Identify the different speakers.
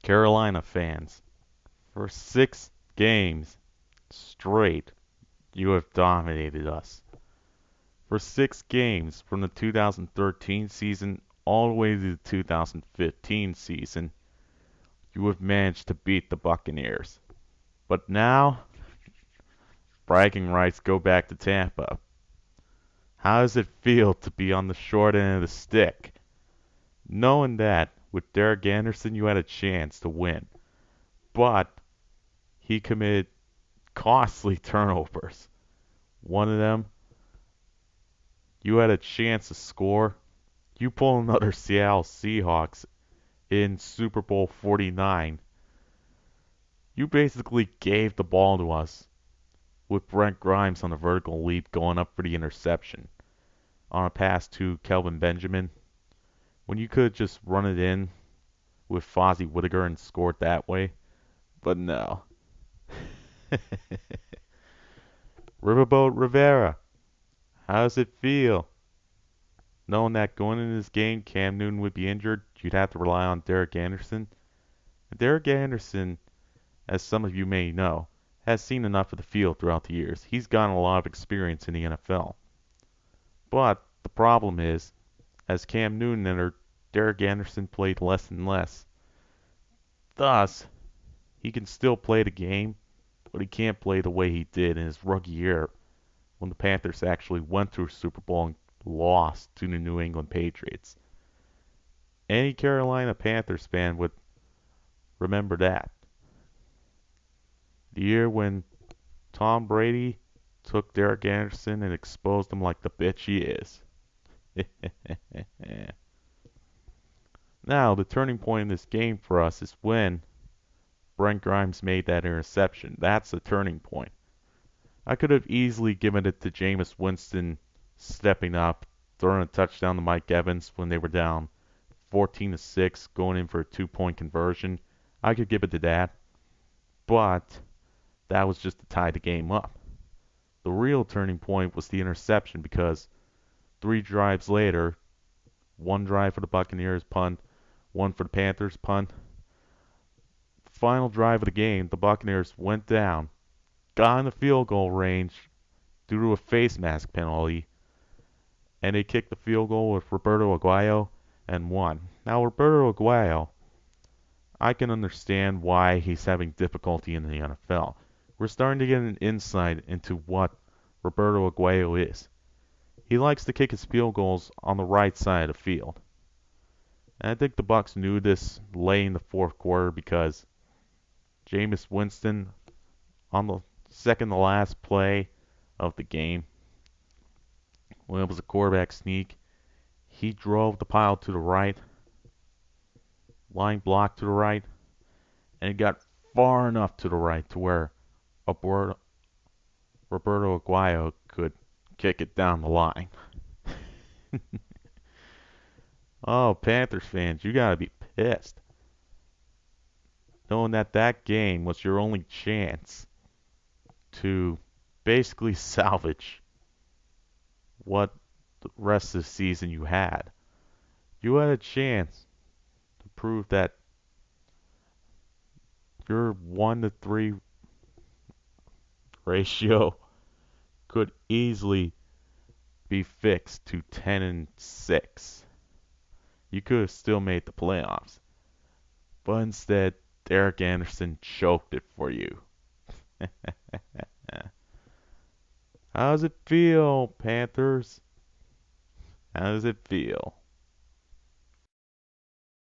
Speaker 1: Carolina fans, for 6 games straight, you have dominated us. For 6 games from the 2013 season all the way to the 2015 season, you have managed to beat the Buccaneers. But now, bragging rights go back to Tampa. How does it feel to be on the short end of the stick, knowing that with Derek Anderson you had a chance to win, but he committed costly turnovers. One of them, you had a chance to score. You pull another Seattle Seahawks in Super Bowl 49. You basically gave the ball to us with Brent Grimes on a vertical leap going up for the interception on a pass to Kelvin Benjamin when you could have just run it in with Fozzie Whittaker and scored that way. But no. Riverboat Rivera, how does it feel knowing that going into this game Cam Newton would be injured? You'd have to rely on Derek Anderson. Derek Anderson, as some of you may know, has seen enough of the field throughout the years. He's gotten a lot of experience in the NFL. But the problem is, as Cam Newton entered, Derek Anderson played less and less. Thus, he can still play the game, but he can't play the way he did in his rookie year when the Panthers actually went to a Super Bowl and lost to the New England Patriots. Any Carolina Panthers fan would remember that. The year when Tom Brady took Derek Anderson and exposed him like the bitch he is. Now, the turning point in this game for us is when Brent Grimes made that interception. That's the turning point. I could have easily given it to Jameis Winston stepping up, throwing a touchdown to Mike Evans when they were down 14-6, going in for a 2-point conversion. I could give it to that, but that was just to tie the game up. The real turning point was the interception because 3 drives later, 1 drive for the Buccaneers punt, 1 for the Panthers punt. Final drive of the game, the Buccaneers went down, got in the field goal range due to a face mask penalty, and they kicked the field goal with Roberto Aguayo and won. Now, Roberto Aguayo, I can understand why he's having difficulty in the NFL. We're starting to get an insight into what Roberto Aguayo is. He likes to kick his field goals on the right side of the field. And I think the Bucs knew this late in the fourth quarter because Jameis Winston, on the second to last play of the game, when it was a quarterback sneak, he drove the pile to the right, line block to the right, and it got far enough to the right to where Roberto Aguayo could kick it down the line. Oh, Panthers fans, you gotta be pissed, knowing that that game was your only chance to basically salvage what the rest of the season you had. You had a chance to prove that your 1-to-3 ratio could easily be fixed to 10-6. You could have still made the playoffs. But instead, Derek Anderson choked it for you. How does it feel, Panthers? How does it feel?